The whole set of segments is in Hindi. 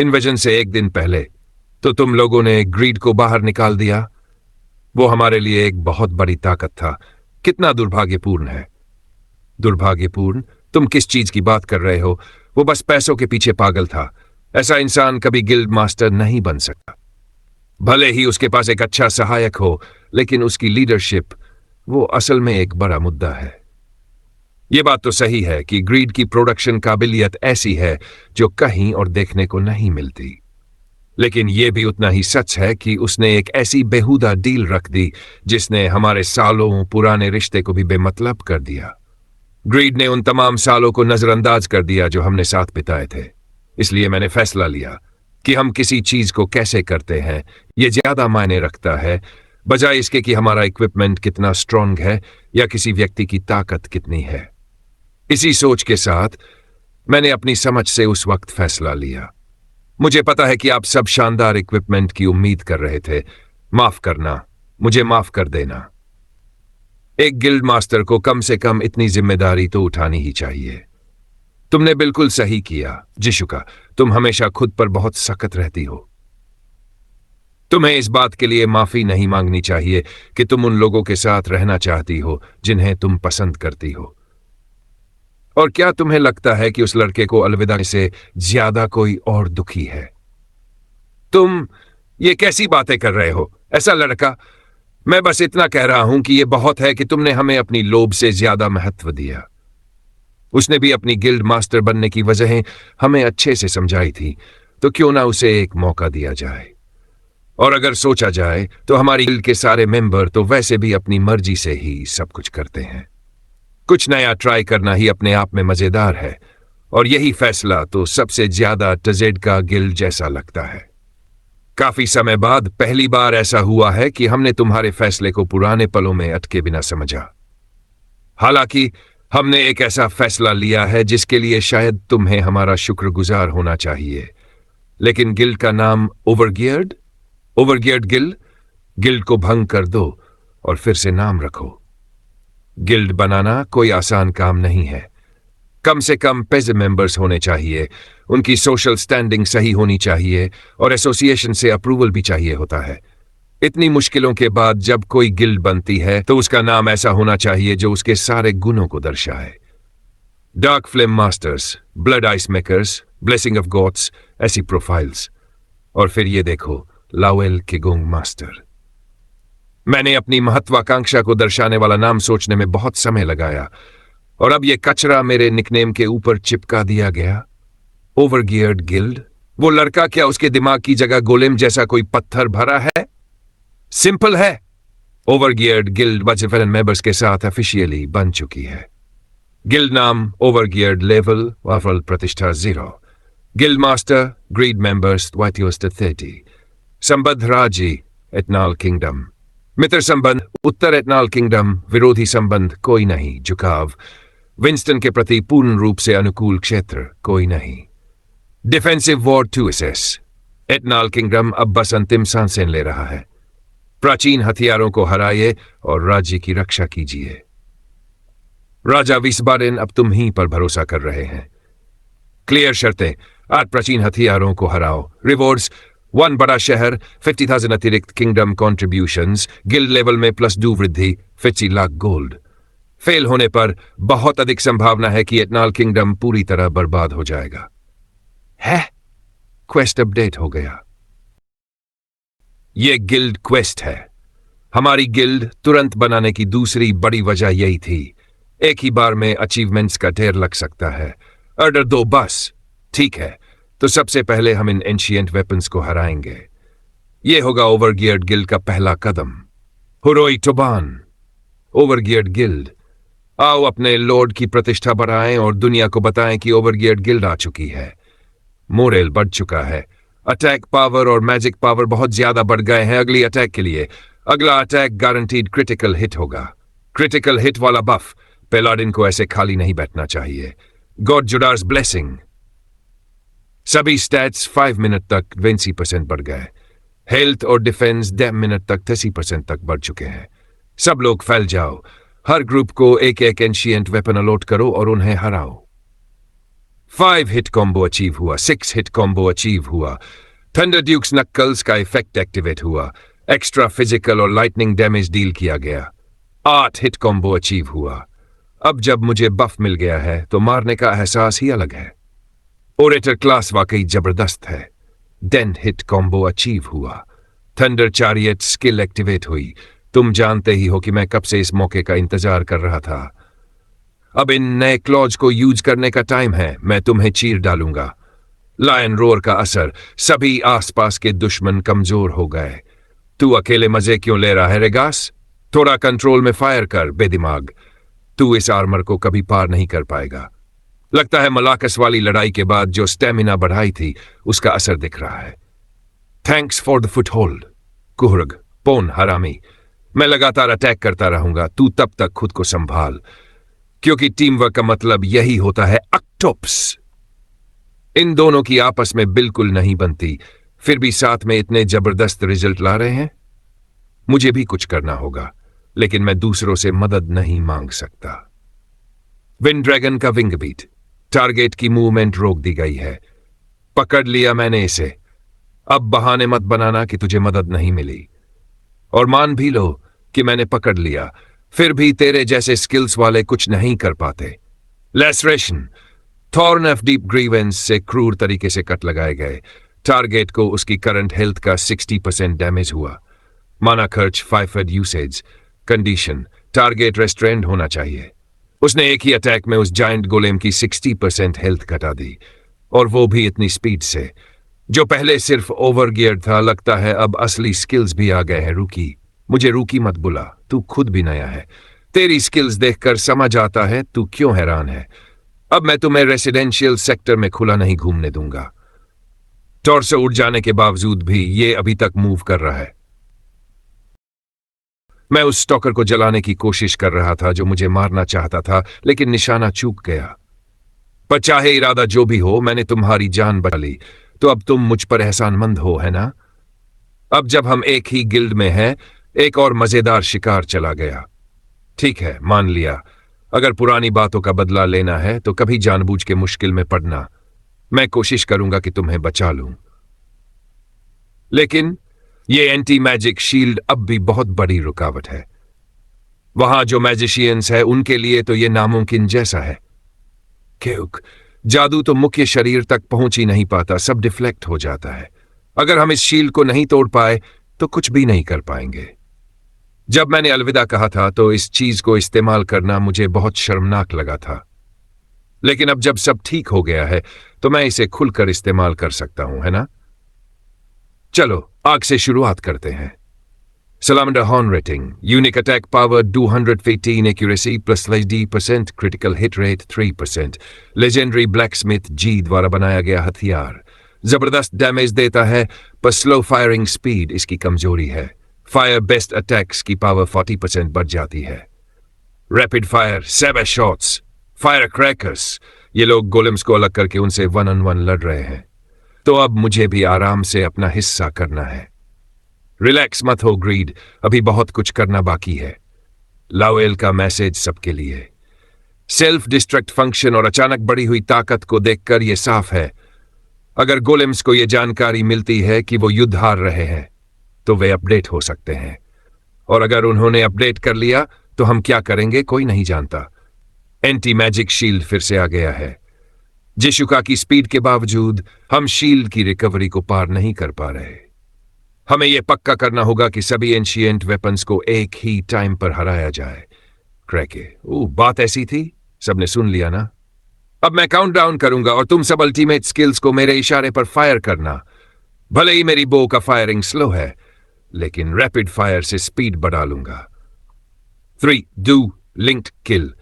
इन्वेजन से एक दिन पहले तो तुम लोगों ने ग्रीड को बाहर निकाल दिया। वो हमारे लिए एक बहुत बड़ी ताकत था। कितना दुर्भाग्यपूर्ण है। दुर्भाग्यपूर्ण? तुम किस चीज की बात कर रहे हो? वो बस पैसों के पीछे पागल था। ऐसा इंसान कभी गिल्ड मास्टर नहीं बन सकता। भले ही उसके पास एक अच्छा सहायक हो, लेकिन उसकी लीडरशिप, वो असल में एक बड़ा मुद्दा है। ये बात तो सही है कि ग्रीड की प्रोडक्शन काबिलियत ऐसी है जो कहीं और देखने को नहीं मिलती, लेकिन यह भी उतना ही सच है कि उसने एक ऐसी बेहुदा डील रख दी जिसने हमारे सालों पुराने रिश्ते को भी बेमतलब कर दिया। ग्रीड ने उन तमाम सालों को नजरअंदाज कर दिया जो हमने साथ बिताए थे। इसलिए मैंने फैसला लिया कि हम किसी चीज को कैसे करते हैं यह ज्यादा मायने रखता है, बजाय इसके कि हमारा इक्विपमेंट कितना स्ट्रांग है या किसी व्यक्ति की ताकत कितनी है। इसी सोच के साथ मैंने अपनी समझ से उस वक्त फैसला लिया। मुझे पता है कि आप सब शानदार इक्विपमेंट की उम्मीद कर रहे थे। माफ करना, मुझे माफ कर देना। एक गिल्ड मास्टर को कम से कम इतनी जिम्मेदारी तो उठानी ही चाहिए। तुमने बिल्कुल सही किया जिशुका, तुम हमेशा खुद पर बहुत सख्त रहती हो। तुम्हें इस बात के लिए माफी नहीं मांगनी चाहिए कि तुम उन लोगों के साथ रहना चाहती हो जिन्हें तुम पसंद करती हो। और क्या तुम्हें लगता है कि उस लड़के को अलविदा से ज्यादा कोई और दुखी है? तुम ये कैसी बातें कर रहे हो? ऐसा लड़का, मैं बस इतना कह रहा हूं कि यह बहुत है कि तुमने हमें अपनी लोभ से ज्यादा महत्व दिया। उसने भी अपनी गिल्ड मास्टर बनने की वजहें हमें अच्छे से समझाई थी, तो क्यों ना उसे एक मौका दिया जाए। और अगर सोचा जाए तो हमारी गिल्ड के सारे मेंबर तो वैसे भी अपनी मर्जी से ही सब कुछ करते हैं। कुछ नया ट्राई करना ही अपने आप में मजेदार है, और यही फैसला तो सबसे ज्यादा टजेड का गिल्ड जैसा लगता है। काफी समय बाद पहली बार ऐसा हुआ है कि हमने तुम्हारे फैसले को पुराने पलों में अटके बिना समझा। हालांकि हमने एक ऐसा फैसला लिया है जिसके लिए शायद तुम्हें हमारा शुक्रगुजार होना चाहिए, लेकिन गिल्ड का नाम ओवरगियर्ड गिल्ड, गिल्ड को भंग कर दो और फिर से नाम रखो। गिल्ड बनाना कोई आसान काम नहीं है। कम से कम पेज मेंबर्स होने चाहिए, उनकी सोशल स्टैंडिंग सही होनी चाहिए और एसोसिएशन से अप्रूवल भी चाहिए होता है। इतनी मुश्किलों के बाद जब कोई गिल्ड बनती है तो उसका नाम ऐसा होना चाहिए जो उसके सारे गुणों को दर्शाए। Dark flame masters, blood ice makers, blessing of gods, ऐसी प्रोफाइल्स। और फिर ये देखो, लावेल किगुंग मास्टर। मैंने अपनी महत्वाकांक्षा को दर्शाने वाला नाम सोचने में बहुत समय लगाया, और अब यह कचरा मेरे निकनेम के ऊपर चिपका दिया गया। ओवरगियर्ड गिल्ड। वो लड़का, क्या उसके दिमाग की जगह गोलेम जैसा कोई पत्थर भरा है? सिंपल है, ओवरगियर्ड गिल्ड बचेफेलन मेंबर्स के साथ ऑफिशियली बन चुकी है। गिल्ड नाम ओवरगियर्ड लेवल वाफल प्रतिष्ठा 0। Guild master greed members 30। संबद्ध राज्य एटनाल किंगडम। मित्र संबंध उत्तर एटनाल किंगडम। विरोधी संबंध कोई नहीं। झुकाव विंस्टन के प्रति पूर्ण रूप से अनुकूल क्षेत्र कोई नहीं। Defensive war 2 SS. Eternal kingdom अब बस अंतिम सांसें ले रहा है। प्राचीन हथियारों को हराइए और राज्य की रक्षा कीजिए। राजा विस्बारेन, अब तुम ही पर भरोसा कर रहे हैं। क्लियर शर्तें। 8 प्राचीन हथियारों को हराओ। रिवॉर्ड्स 1 बड़ा शहर, 50,000 अतिरिक्त किंगडम कॉन्ट्रीब्यूशंस, गिल्ड लेवल में +2 वृद्धि, 50 लाख गोल्ड। फेल होने पर बहुत अधिक संभावना है कि एटनाल किंगडम पूरी तरह बर्बाद हो जाएगा। है? क्वेस्ट अपडेट हो गया। यह गिल्ड क्वेस्ट है। हमारी गिल्ड तुरंत बनाने की दूसरी बड़ी वजह यही थी। एक ही बार में अचीवमेंट्स का ढेर लग सकता है। ऑर्डर 2 बस। ठीक है, तो सबसे पहले हम इन एंशिएंट वेपन्स को हराएंगे। यह होगा ओवरगियर्ड गिल्ड का पहला कदम। हुरोई टोबान। ओवरगियर्ड गिल्ड, आओ अपने लॉर्ड की प्रतिष्ठा बढ़ाएं और दुनिया को बताएं कि ओवरगियर्ड गिल्ड आ चुकी है। मोरेल बढ़ चुका है। अटैक पावर और मैजिक पावर बहुत ज्यादा बढ़ गए हैं अगली अटैक के लिए। अगला अटैक गारंटीड क्रिटिकल हिट होगा। क्रिटिकल हिट वाला बफ। पेलाडिन को ऐसे खाली नहीं बैठना चाहिए। God Judar's blessing. सभी स्टैट्स 5 मिनट तक 20% बढ़ गए। हेल्थ और डिफेंस 10 मिनट तक 30% तक बढ़ चुके हैं। सब लोग फैल जाओ। हर ग्रुप को एक एक एंशिएंट वेपन अलॉट करो और उन्हें हराओ। 5 हिट कॉम्बो अचीव हुआ, 6 हिट कॉम्बो अचीव हुआ, थंडर ड्यूक्स नक्कल्स का इफेक्ट एक्टिवेट हुआ, एक्स्ट्रा फिजिकल और लाइटनिंग डैमेज डील किया गया, 8 हिट कॉम्बो अचीव हुआ। अब जब मुझे बफ मिल गया है तो मारने का एहसास ही अलग है। ओरेटर क्लास वाकई जबरदस्त है। 10 हिट कॉम्बो अचीव हुआ, थंडर चैरियट स्किल एक्टिवेट हुई। तुम जानते ही हो कि मैं कब से इस मौके का इंतजार कर रहा था। अब इन नए क्लॉज को यूज करने का टाइम है। मैं तुम्हें चीर डालूंगा। लायन रोर का असर, सभी आसपास के दुश्मन कमजोर हो गए। तू अकेले मजे क्यों ले रहा है रेगास? थोड़ा कंट्रोल में फायर कर बेदिमाग। तू इस आर्मर को कभी पार नहीं कर पाएगा। लगता है मलाकस वाली लड़ाई के बाद जो स्टेमिना बढ़ाई थी उसका असर दिख रहा है। थैंक्स फॉर द फुटहोल्ड कुहरग पोन हरामी। मैं लगातार अटैक करता रहूंगा, तू तब तक खुद को संभाल, क्योंकि टीम वर्क का मतलब यही होता है अक्टोप्स। इन दोनों की आपस में बिल्कुल नहीं बनती, फिर भी साथ में इतने जबरदस्त रिजल्ट ला रहे हैं। मुझे भी कुछ करना होगा, लेकिन मैं दूसरों से मदद नहीं मांग सकता। विंड ड्रैगन का विंग बीट, टारगेट की मूवमेंट रोक दी गई है। पकड़ लिया मैंने इसे। अब बहाने मत बनाना कि तुझे मदद नहीं मिली, और मान भी लो कि मैंने पकड़ लिया, फिर भी तेरे जैसे स्किल्स वाले कुछ नहीं कर पाते। Laceration, thorn of deep grievance से क्रूर तरीके से कट लगाए गए। टारगेट को उसकी करंट हेल्थ का 60% डैमेज हुआ। माना खर्च 5 यूसेज। कंडीशन, टारगेट रेस्ट्रेंड होना चाहिए। उसने एक ही अटैक में उस जायंट गोलेम की 60% हेल्थ घटा दी, और वो भी इतनी स्पीड से। जो पहले सिर्फ ओवर गियर था, लगता है अब असली स्किल्स भी आ गए हैं। रूकी, मुझे रूकी मत बुला, तू खुद भी नया है। तेरी स्किल्स देखकर समझ आता है तू क्यों हैरान है। अब मैं तुम्हें रेसिडेंशियल सेक्टर में खुला नहीं घूमने दूंगा। टॉर्सो उड़ जाने के बावजूद भी ये अभी तक मूव कर रहा है। मैं उस स्टॉकर को जलाने की कोशिश कर रहा था जो मुझे मारना चाहता था, लेकिन निशाना चूक गया। पर चाहे इरादा जो भी हो, मैंने तुम्हारी जान बचा ली, तो अब तुम मुझ पर एहसानमंद हो, है ना? अब जब हम एक ही गिल्ड में हैं, एक और मजेदार शिकार चला गया। ठीक है, मान लिया। अगर पुरानी बातों का बदला लेना है तो कभी जानबूझ के मुश्किल में पड़ना। मैं कोशिश करूंगा कि तुम्हें बचा लूं, लेकिन ये एंटी मैजिक शील्ड अब भी बहुत बड़ी रुकावट है। वहां जो मैजिशियंस है उनके लिए तो ये नामुमकिन जैसा है। क्योंकि जादू तो मुख्य शरीर तक पहुंच ही नहीं पाता, सब डिफ्लेक्ट हो जाता है। अगर हम इस शील्ड को नहीं तोड़ पाए तो कुछ भी नहीं कर पाएंगे। जब मैंने अलविदा कहा था तो इस चीज को इस्तेमाल करना मुझे बहुत शर्मनाक लगा था, लेकिन अब जब सब ठीक हो गया है तो मैं इसे खुलकर इस्तेमाल कर सकता हूं, है ना? चलो आग से शुरुआत करते हैं। Salamander Horn Rating, Unique Attack Power 215, Accuracy plus +D%, Critical Hit Rate 3%, Legendary Blacksmith G द्वारा बनाया गया हथियार। जबरदस्त डैमेज देता है पर स्लो फायरिंग स्पीड इसकी कमजोरी है। फायर बेस्ट अटैक्स की पावर 40% बढ़ जाती है। Rapid fire, saver shots, fire crackers, ये लोग गोलेम्स को अलग करके उनसे 1-on-1 लड़ रहे हैं, तो अब मुझे भी आराम से अपना हिस्सा करना है। रिलैक्स मत हो ग्रीड, अभी बहुत कुछ करना बाकी है। लावेल का मैसेज सबके लिए। सेल्फ डिस्ट्रक्ट फंक्शन और अचानक बढ़ी हुई ताकत को देखकर यह साफ है, अगर गोलेम्स को यह जानकारी मिलती है कि वो युद्ध हार रहे हैं तो वे अपडेट हो सकते हैं, और अगर उन्होंने अपडेट कर लिया तो हम क्या करेंगे कोई नहीं जानता। एंटी मैजिक शील्ड फिर से आ गया है। जिशुका की स्पीड के बावजूद हम शील्ड की रिकवरी को पार नहीं कर पा रहे। हमें यह पक्का करना होगा कि सभी एंशिएंट वेपन्स को एक ही टाइम पर हराया जाए। क्रैके, बात ऐसी थी, सबने सुन लिया ना? अब मैं काउंट डाउन करूंगा और तुम सब अल्टीमेट स्किल्स को मेरे इशारे पर फायर करना। भले ही मेरी बो का फायरिंग स्लो है, लेकिन रैपिड फायर से स्पीड बढ़ा लूंगा। 3, 2, लिंक्ड किल,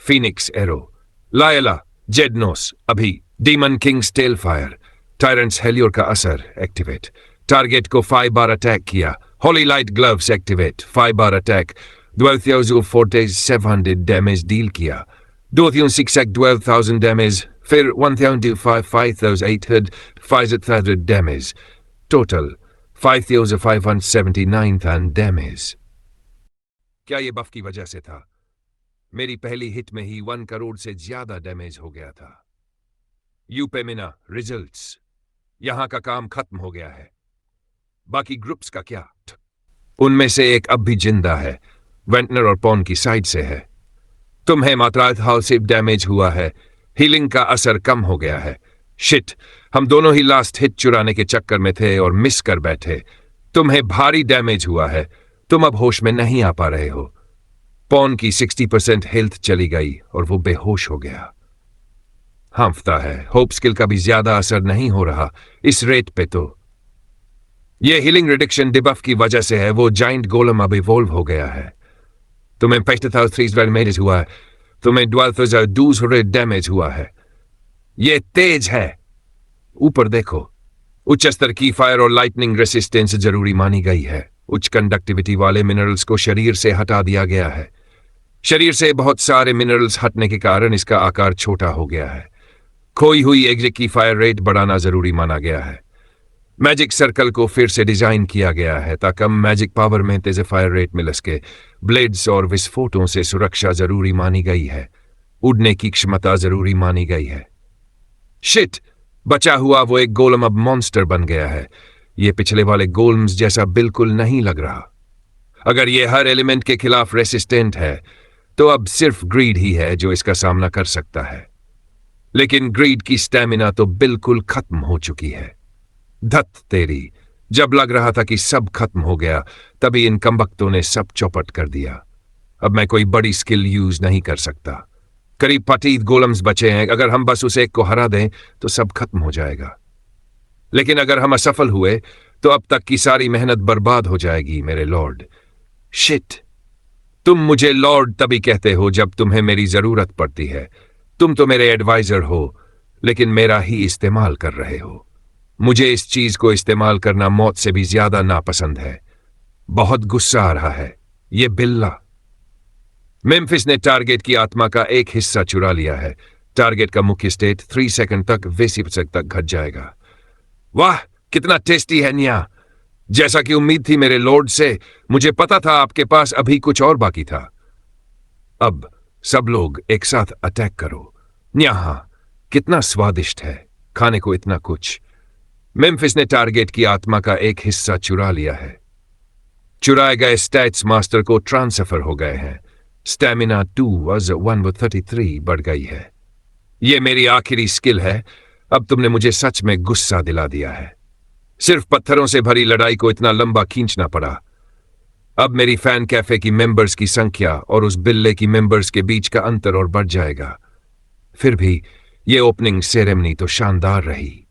फीनिक्स एरो, लायला, जेडनोस, अभी, demon kings tail fire, tyrants Helior का असर एक्टिवेट, टारगेट को 5 बार अटैक किया, होली लाइट ग्लव्स एक्टिवेट, 5 बार अटैक, 12,700 डैमेज डील किया, 12,612,000 डैमेज, फिर 1,500 डैमेज, टोटल 5,579 डैमेज। क्या ये बफ की वजह से था? मेरी पहली हिट में ही 1 करोड़ से ज्यादा डैमेज हो गया था। यूपेमिना रिजल्ट्स, यहां का काम खत्म हो गया है। बाकी ग्रुप्स का क्या? उनमें से एक अब भी जिंदा है, वेंटनर और पॉन की साइड से है। तुम्हें मात्राल से डैमेज हुआ है, हीलिंग का असर कम हो गया है। शिट, हम दोनों ही लास्ट हिट चुराने के चक्कर में थे और मिस कर बैठे। तुम्हें भारी डैमेज हुआ है, तुम अब होश में नहीं आ पा रहे हो। पॉन की 60% हेल्थ चली गई और वो बेहोश हो गया। हांफता है, होप स्किल का भी ज्यादा असर नहीं हो रहा इस रेट पे। तो ये हीलिंग रिडक्शन डिबफ की वजह से है, वो जाइंट गोलम अब इवॉल्व हो गया है। तुम्हें 50,000 डैमेज हुआ है, तुम्हें 12,200 डैमेज हुआ है। ये तेज है। ऊपर देखो, उच्च स्तर की फायर और लाइटनिंग रेसिस्टेंस जरूरी मानी गई है। उच्च कंडक्टिविटी वाले मिनरल्स को शरीर से हटा दिया गया है। शरीर से बहुत सारे मिनरल्स हटने के कारण इसका आकार छोटा हो गया है। खोई हुई एग्जिट की फायर रेट बढ़ाना जरूरी माना गया है। मैजिक सर्कल को फिर से डिजाइन किया गया है ताकि मैजिक पावर में तेज फायर रेट मिल सके। ब्लेड्स और विस्फोटों से सुरक्षा जरूरी मानी गई है। उड़ने की क्षमता जरूरी मानी गई है। शिट, बचा हुआ वो एक गोलम अब मॉन्स्टर बन गया है। ये पिछले वाले गोलम्स जैसा बिल्कुल नहीं लग रहा। अगर ये हर एलिमेंट के खिलाफ रेसिस्टेंट है तो अब सिर्फ ग्रीड ही है जो इसका सामना कर सकता है। लेकिन ग्रीड की स्टैमिना तो बिल्कुल खत्म हो चुकी है। धत तेरी, जब लग रहा था कि सब खत्म हो गया तभी इन कमबख्तों ने सब चौपट कर दिया। अब मैं कोई बड़ी स्किल यूज नहीं कर सकता। करीब 25 गोलम्स बचे हैं, अगर हम बस उस एक को हरा दें तो सब खत्म हो जाएगा। लेकिन अगर हम असफल हुए तो अब तक की सारी मेहनत बर्बाद हो जाएगी मेरे लॉर्ड। शिट, तुम मुझे लॉर्ड तभी कहते हो जब तुम्हें मेरी जरूरत पड़ती है। तुम तो मेरे एडवाइजर हो, लेकिन मेरा ही इस्तेमाल कर रहे हो। मुझे इस चीज को इस्तेमाल करना मौत से भी ज्यादा नापसंद है। बहुत गुस्सा आ रहा है। ये बिल्ला। मेम्फिस ने टारगेट की आत्मा का एक हिस्सा चुरा लिया है। टारगेट का मुख्य स्टेट 3 सेकंड तक 20% तक घट जाएगा। वाह, कितना टेस्टी है न्या। जैसा कि उम्मीद थी मेरे लॉर्ड से, मुझे पता था आपके पास अभी कुछ और बाकी था। अब सब लोग एक साथ अटैक करो। न्याहा, कितना स्वादिष्ट है, खाने को इतना कुछ। मेम्फिस ने टारगेट की आत्मा का एक हिस्सा चुरा लिया है। चुराए गए स्टैट्स मास्टर को ट्रांसफर हो गए हैं। स्टैमिना 133 बढ़ गई है। यह मेरी आखिरी स्किल है। अब तुमने मुझे सच में गुस्सा दिला दिया है। सिर्फ पत्थरों से भरी लड़ाई को इतना लंबा खींचना पड़ा। अब मेरी फैन कैफे की मेंबर्स की संख्या और उस बिल्ले की मेंबर्स के बीच का अंतर और बढ़ जाएगा। फिर भी यह ओपनिंग सेरेमनी तो शानदार रही।